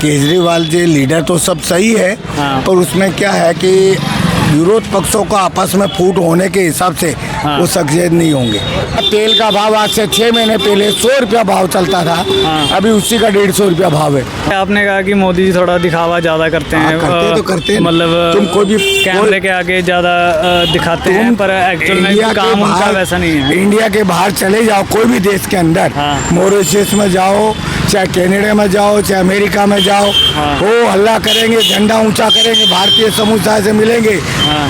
Kejriwal ji leader तो सब सही है, पर उसमें क्या है कि विरोध पक्षों का आपस में फूट होने के हिसाब से वो सक्सेस नहीं होंगे। तेल का भाव आज से 6 महीने पहले 100 रुपया भाव चलता था, अभी उसी का 150 रुपया भाव है। आपने कहा कि मोदी जी थोड़ा दिखावा ज्यादा करते हैं। करते तो करते हैं, मतलब तुम कोई भी कैमरे के आगे ज्यादा दिखाते हैं, पर एक्चुअल में काम उनका वैसा नहीं है। इंडिया के बाहर चले जाओ, कोई भी देश के अंदर, मॉरिशस में जाओ, चाहे कनाडा में जाओ, चाहे अमेरिका में जाओ, वो हल्ला करेंगे, झंडा ऊंचा करेंगे, भारतीय समुदाय से मिलेंगे,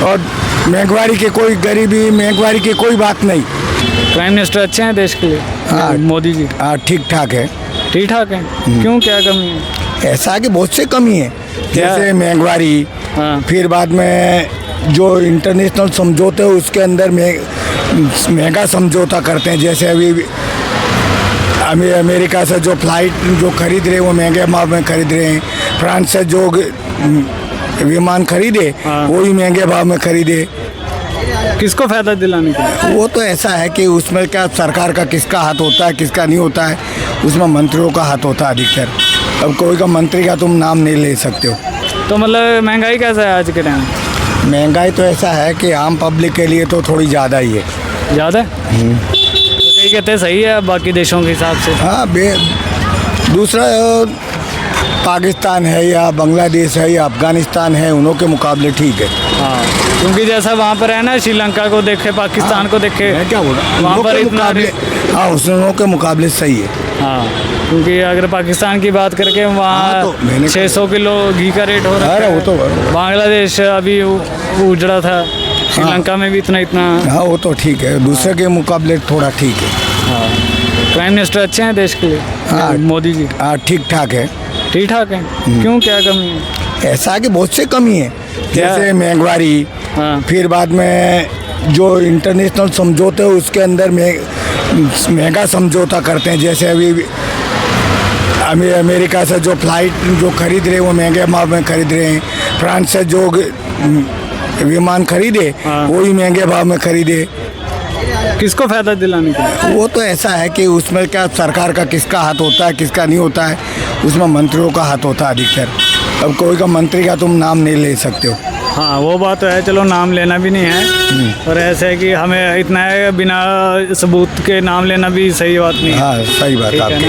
और महंगाई की कोई गरीबी महंगाई की कोई बात नहीं। प्राइम मिनिस्टर अच्छे हैं देश के लिए, मोदी जी? ठीक ठाक है। ठीक ठाक है? क्यों, क्या कमी है? ऐसा है कि बहुत से कमी है, जैसे महंगाई, फिर बाद में जो इंटरनेशनल समझौते हैं उसके अंदर महंगा समझौता करते हैं। जैसे अभी अमेरिका से जो फ्लाइट जो खरीद रहे हैं वो महंगे भाव में खरीद रहे हैं, फ्रांस से जो विमान खरीदे वही महंगे भाव में खरीदे। किसको फायदा दिलाने के लिए? वो तो ऐसा है कि उसमें क्या सरकार का किसका हाथ होता है, किसका नहीं होता है, उसमें मंत्रियों का हाथ होता है अधिकतर। अब कोई का मंत्री का तुम नाम नहीं ले सकते हो। तो मतलब महंगाई कैसा है आज के टाइम? महंगाई तो ऐसा है कि आम पब्लिक के लिए तो थोड़ी ज़्यादा ही है। ज़्यादा? तो कई कहते हैं सही है बाकी देशों के हिसाब से। हाँ, दूसरा पाकिस्तान है या बांग्लादेश है या अफगानिस्तान है, उन्हों के मुकाबले ठीक है। हाँ, क्योंकि जैसा वहाँ पर है ना, श्रीलंका को देखे, पाकिस्तान को देखे, मैं क्या बोल रहा हूँ, वहाँ पर इतना हाँ उन के मुकाबले सही है। हाँ, क्योंकि अगर पाकिस्तान की बात करके वहाँ तो 600 किलो घी का रेट हो रहा है। वो तो बांग्लादेश अभी उजड़ा था, श्रीलंका में भी इतना। हाँ, वो तो ठीक है, दूसरे के मुकाबले थोड़ा ठीक है। हाँ, प्राइम मिनिस्टर अच्छे हैं देश के लिए, मोदी जी? ठीक ठाक है। ठीक ठाक है? क्यों, क्या कमी है? ऐसा है कि बहुत से कमी है, जैसे महंगाई, फिर बाद में जो इंटरनेशनल समझौते हैं उसके अंदर महंगा समझौता करते हैं। जैसे अभी अमेरिका से जो फ्लाइट जो खरीद रहे हैं वो महंगे भाव में खरीद रहे हैं, फ्रांस से जो विमान खरीदे वही महंगे भाव में खरीदे। किसको फायदा दिलाने के लिए? वो तो ऐसा है कि उसमें क्या सरकार का किसका हाथ होता है, किसका नहीं होता है, उसमें मंत्रियों का हाथ होता है अधिकतर। अब कोई का मंत्री का तुम नाम नहीं ले सकते हो। हाँ, वो बात तो है, चलो नाम लेना भी नहीं है, और ऐसे है कि हमें इतना है बिना सबूत के नाम लेना भी सही बात नहीं है। हाँ, सही बात आपकी।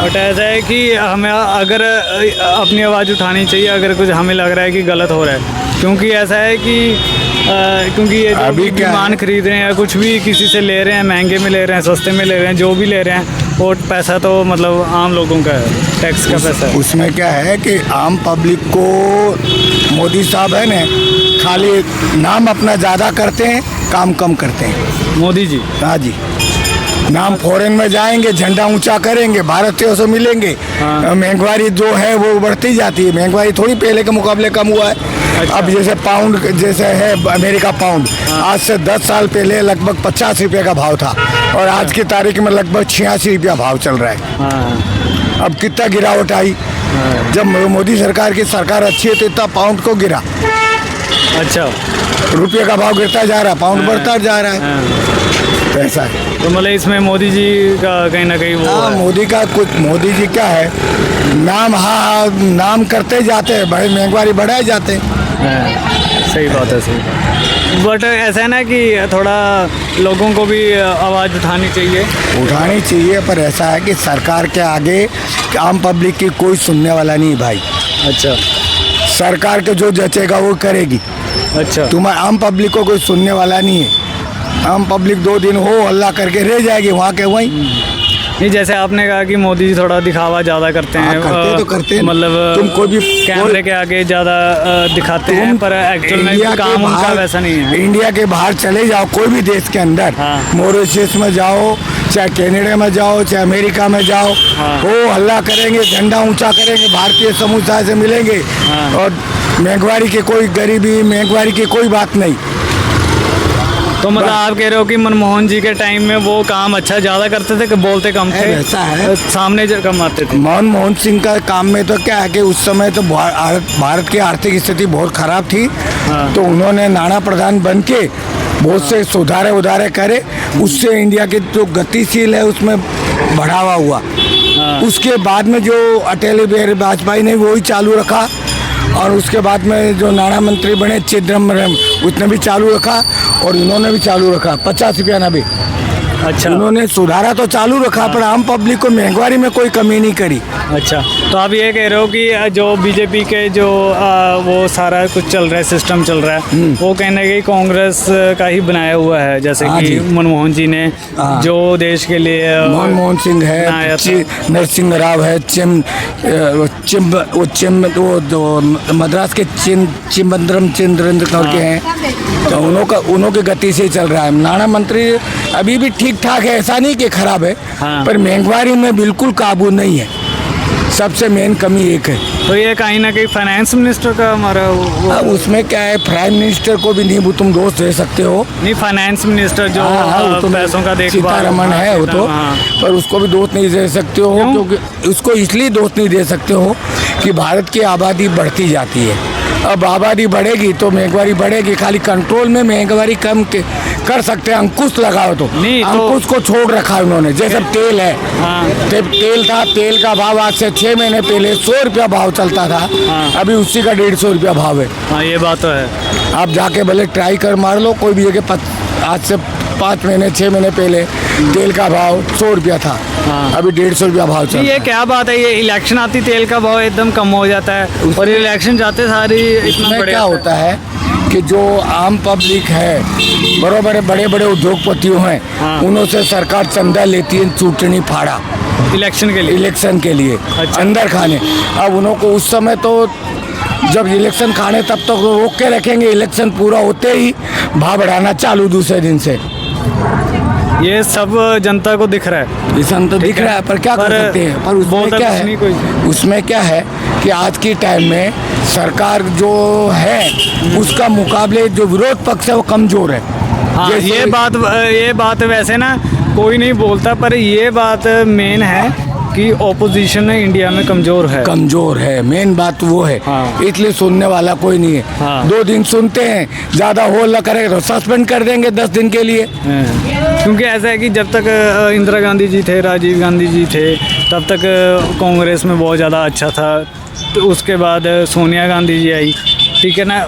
बट ऐसा है कि हमें अगर अपनी आवाज़ उठानी चाहिए अगर कुछ हमें लग रहा है कि गलत हो रहा है, क्योंकि ऐसा है कि क्योंकि ये जो भी सामान खरीद रहे हैं, कुछ भी किसी से ले रहे हैं, महंगे में ले रहे हैं, सस्ते में ले रहे हैं, जो भी ले रहे हैं, वो पैसा तो मतलब आम लोगों का है, टैक्स का पैसा है। उसमें क्या है कि आम पब्लिक को मोदी साहब है ना, खाली नाम अपना ज़्यादा करते हैं, काम कम करते हैं। मोदी जी? हाँ जी, नाम फॉरेन में जाएंगे, झंडा ऊंचा करेंगे, भारतीयों से मिलेंगे, महंगाई जो है वो बढ़ती जाती है। महंगाई थोड़ी पहले के मुकाबले कम हुआ है। अच्छा। अब जैसे पाउंड जैसे है अमेरिका पाउंड, आज से 10 साल पहले लगभग 50 रुपये का भाव था, और आज की तारीख में लगभग 86 रुपया भाव चल रहा है। अब कितना गिरावट आई, जब मोदी सरकार की सरकार अच्छी है तो इतना पाउंड को गिरा। अच्छा, रुपये का भाव गिरता जा रहा है, पाउंड बढ़ता जा रहा है, ऐसा है। तो मतलब इसमें मोदी जी का कहीं ना कहीं वो मोदी का कुछ, मोदी जी क्या है, नाम नाम करते जाते हैं, भाई महंगाई बढ़ाए जाते हैं। सही बात है, सही। बट ऐसा है ना कि थोड़ा लोगों को भी आवाज़ उठानी चाहिए, पर ऐसा है कि सरकार के आगे आम पब्लिक की कोई सुनने वाला नहीं भाई। अच्छा, सरकार के जो जचेगा वो करेगी। अच्छा, तुम्हारे आम पब्लिक को कोई सुनने वाला नहीं है। आम पब्लिक 2 दिन हो हल्ला करके रह जाएगी वहाँ के वहीं। नहीं, जैसे आपने कहा कि मोदी जी थोड़ा दिखावा ज़्यादा करते हैं। करते तो करते हैं, मतलब तुम कोई भी कैमरे के आगे ज़्यादा दिखाते हैं, पर एक्चुअल में काम उनका वैसा नहीं है। इंडिया के बाहर चले जाओ, कोई भी देश के अंदर, मॉरिशस में जाओ, चाहे कनाडा में जाओ, चाहे अमेरिका में जाओ, वो हल्ला करेंगे, झंडा ऊंचा करेंगे, भारतीय समुदाय से मिलेंगे, और महंगाई की कोई गरीबी महंगाई की कोई बात नहीं। तो मतलब आप कह रहे हो कि मनमोहन जी के टाइम में वो काम अच्छा ज़्यादा करते थे कि बोलते कम थे? ऐसा है, सामने कम आते थे। मनमोहन सिंह का काम में तो क्या है कि उस समय तो भारत की आर्थिक स्थिति बहुत खराब थी, तो उन्होंने नाना प्रधान बन के बहुत से सुधारे करे, उससे इंडिया की जो गतिशील है उसमें बढ़ावा हुआ। हाँ। उसके बाद में जो अटल बिहारी वाजपेयी ने वही चालू रखा, और उसके बाद में जो नाणा मंत्री बने चिदम्बरम, उसने भी चालू रखा, और इन्होंने भी चालू रखा 50 रुपया ना भी। अच्छा उन्होंने सुधारा तो चालू रखा, पर आम पब्लिक को महंगाई में कोई कमी नहीं करी। अच्छा, तो आप ये कह रहे हो कि जो बीजेपी के जो वो सारा कुछ चल रहा है, सिस्टम चल रहा है, वो कहने की कांग्रेस का ही बनाया हुआ है, जैसे हाँ कि जी। मनमोहन जी ने हाँ। जो देश के लिए मनमोहन सिंह बनाया है, था। नरसिंह राव है, वो जो मद्रास के चिदम्बरम चंद्रेंद्र करके हैं, तो उन्हों की गति से ही चल रहा है। नाणा मंत्री अभी भी ठीक ठाक है, ऐसा नहीं कि खराब है, हाँ। पर महंगाई में बिल्कुल काबू नहीं है। सबसे मेन कमी एक है। तो ये कहीं ना कहीं फाइनेंस मिनिस्टर का हमारा अब उसमें क्या है, प्राइम मिनिस्टर को भी नहीं वो तुम दोष दे सकते हो। नहीं, फाइनेंस मिनिस्टर जो वो तो पैसों का देखभाल, सीतारमण है वो तो, हाँ। पर उसको भी दोष नहीं दे सकते हो, क्यों? क्योंकि उसको इसलिए दोष नहीं दे सकते हो कि भारत की आबादी बढ़ती जाती है। अब आबादी बढ़ेगी तो महंगाई बढ़ेगी, खाली कंट्रोल में महंगाई कम कर सकते हैं, अंकुश लगाओ तो। नहीं तो- अंकुश को छोड़ रखा है उन्होंने, जैसे तेल है, हाँ। तेल था, तेल का भाव आज से 6 महीने पहले 100 रुपया भाव चलता था, हाँ। अभी उसी का 150 रुपया भाव है। हाँ, ये बात तो है। आप जाके भले ट्राई कर मार लो कोई भी जगह, आज से 5 महीने 6 महीने पहले तेल का भाव 100 रुपया था, हाँ। अभी 150 रुपया भाव चल ये रहा है। क्या बात है, ये इलेक्शन आती तेल का भाव एकदम कम हो जाता है, और इलेक्शन जाते सारी इतना इसमें बढ़ क्या जाता होता है कि जो आम पब्लिक है, बड़े बड़े उद्योगपतियों हैं, हाँ। उन्हों से सरकार चंदा लेती है, चूटनी फाड़ा है इलेक्शन के लिए। इलेक्शन के लिए, अच्छा। अंदर खाने। अब उन्हों को उस समय तो जब इलेक्शन खाने तब तक तो रोक के रखेंगे, इलेक्शन पूरा होते ही भाव बढ़ाना चालू दूसरे दिन से। ये सब जनता को दिख रहा है। इस तो दिख रहा है, पर क्या कर सकते हैं। पर उसमें बोलता क्या कुछ है, नहीं कोई। उसमें क्या है कि आज की टाइम में सरकार जो है उसका मुकाबले जो विरोध पक्ष है वो कमजोर है। हाँ, जैसे- ये बात वैसे ना कोई नहीं बोलता, पर ये बात मेन है कि ओपोजिशन इंडिया में कमजोर है। मेन बात वो है, हाँ। इसलिए सुनने वाला कोई नहीं है। हाँ। 2 दिन सुनते हैं, ज्यादा होल न करेगा तो सस्पेंड कर देंगे 10 दिन के लिए। क्योंकि ऐसा है कि जब तक इंदिरा गांधी जी थे, राजीव गांधी जी थे, तब तक कांग्रेस में बहुत ज़्यादा अच्छा था। तो उसके बाद सोनिया गांधी जी आई, ठीक है ना,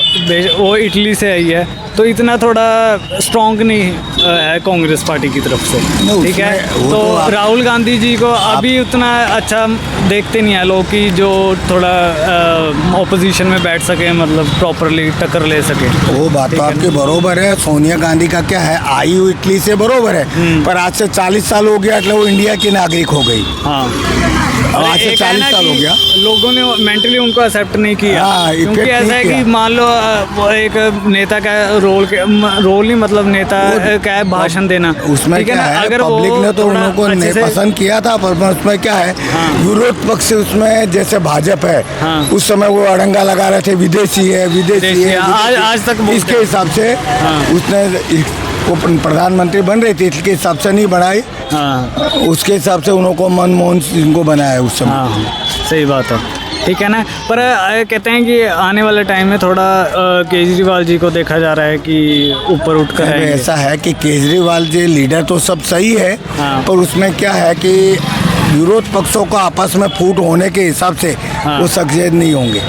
वो इटली से आई है, तो इतना थोड़ा स्ट्रॉन्ग नहीं है कांग्रेस पार्टी की तरफ से, नहीं, ठीक है। उसमें वो तो तो आप- राहुल गांधी जी को अभी उतना अच्छा देखते नहीं है लोग कि जो थोड़ा ऑपोजिशन में बैठ सके, मतलब प्रॉपरली टक्कर ले सके। वो बात तो आपके बरोबर है। सोनिया गांधी का क्या है, आई हुई इटली से बरोबर है, पर आज से 40 साल हो गया मतलब वो इंडिया की नागरिक हो गई। हाँ, अब आज से एक है 40 ना साल हो कि गया। लोगों ने मेंटली उनको एक्सेप्ट नहीं किया। हाँ, क्योंकि effect ऐसा नहीं है कि किया। मान लो वो एक नेता का रोल नहीं, मतलब नेता का है भाषण देना, उसमें ठीक क्या ना, है, अगर वो पब्लिक ने तो थोड़ा उनको अच्छे नहीं से- पसंद किया था, पर उसमें क्या है, हाँ। विरोध पक्ष उसमें जैसे भाजपा है, हाँ। उस समय वो अड़ंगा लगा रहे थे, विदेशी है विदेशी है, आज तक बोलते इसके हैं। हिसाब से हाँ। उसने वो प्रधानमंत्री बन रही थी, इसके हिसाब से नहीं बनाई, हाँ, उसके हिसाब से उन्होंने मनमोहन सिंह को बनाया उस समय। हाँ, सही बात है, ठीक है ना। पर कहते हैं कि आने वाले टाइम में थोड़ा केजरीवाल जी को देखा जा रहा है कि ऊपर उठ कर अरे आएंगे। ऐसा है कि केजरीवाल जी लीडर तो सब सही है, हाँ। पर उसमें क्या है कि विरोध पक्षों का आपस में फूट होने के हिसाब से हाँ। वो सक्सेस नहीं होंगे।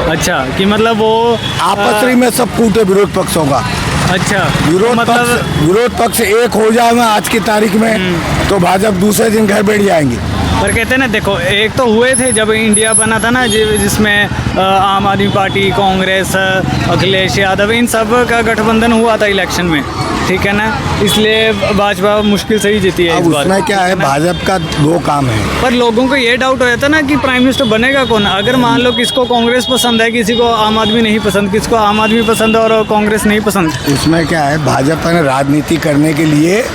अच्छा, कि मतलब वो आपस में सब फूट है विरोध पक्षों का। अच्छा, विरोध पक्ष एक हो जाए आज की तारीख में तो भाजपा दूसरे दिन घर बैठ जाएंगी। पर कहते हैं ना, देखो एक तो हुए थे जब इंडिया बना था ना, जिसमें आम आदमी पार्टी, कांग्रेस, अखिलेश यादव, इन सब का गठबंधन हुआ था इलेक्शन में, ठीक है ना, इसलिए भाजपा मुश्किल से ही जीती है अब इस बार। उसमें क्या है, भाजपा का 2 काम है। पर लोगों को ये डाउट हो जाता ना कि प्राइम मिनिस्टर बनेगा कौन। अगर मान लो किसको कांग्रेस पसंद है, किसी को आम आदमी नहीं पसंद, किसको आम आदमी पसंद है और कांग्रेस नहीं पसंद। उसमें क्या है, भाजपा ने राजनीति करने के लिए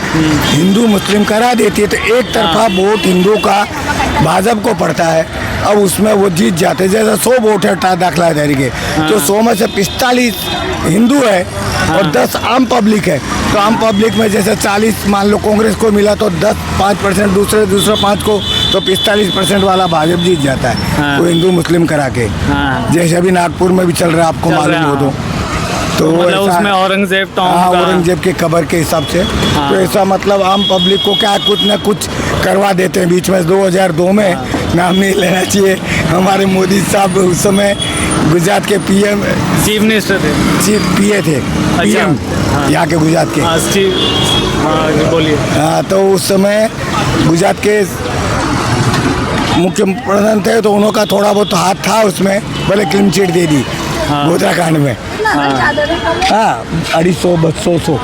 हिंदू मुस्लिम करा देती है, तो एक तरफा वोट हिंदू का भाजपा को पड़ता है। अब उसमें वो जीत जाते, जैसे 100 वोट है दाखिला दारी के, तो 100 में से 45 हिंदू है और 10 आम पब्लिक है। तो आम पब्लिक में जैसे 40 मान लो कांग्रेस को मिला तो 5% दूसरा 5 को, तो 45% वाला भाजपा जीत जाता है। हाँ। वो हिंदू मुस्लिम करा के, हाँ। जैसे अभी नागपुर में भी चल रहा है, आपको चल मालूम रहा हो है, तो मतलब ऐसा- उसमें औरंगजेब हाँ, टॉम का औरंगजेब के कब्र के हिसाब से। तो ऐसा मतलब आम पब्लिक को क्या कुछ ना कुछ करवा देते हैं बीच में। 2002 में नाम नहीं लेना चाहिए, हमारे मोदी साहब उस समय गुजरात के पीएम चीफ मिनिस्टर थे। चीफ पीए थे, पीएम हाँ। यहाँ के गुजरात के। हाँ चीफ, हाँ बोलिए। हाँ, तो उस समय गुजरात के मुख्य प्रधान थे, तो उनका थोड़ा बहुत हाथ था उसमें, भले क्लीन चिट दे दी गोधरा कांड में। हाँ 250 200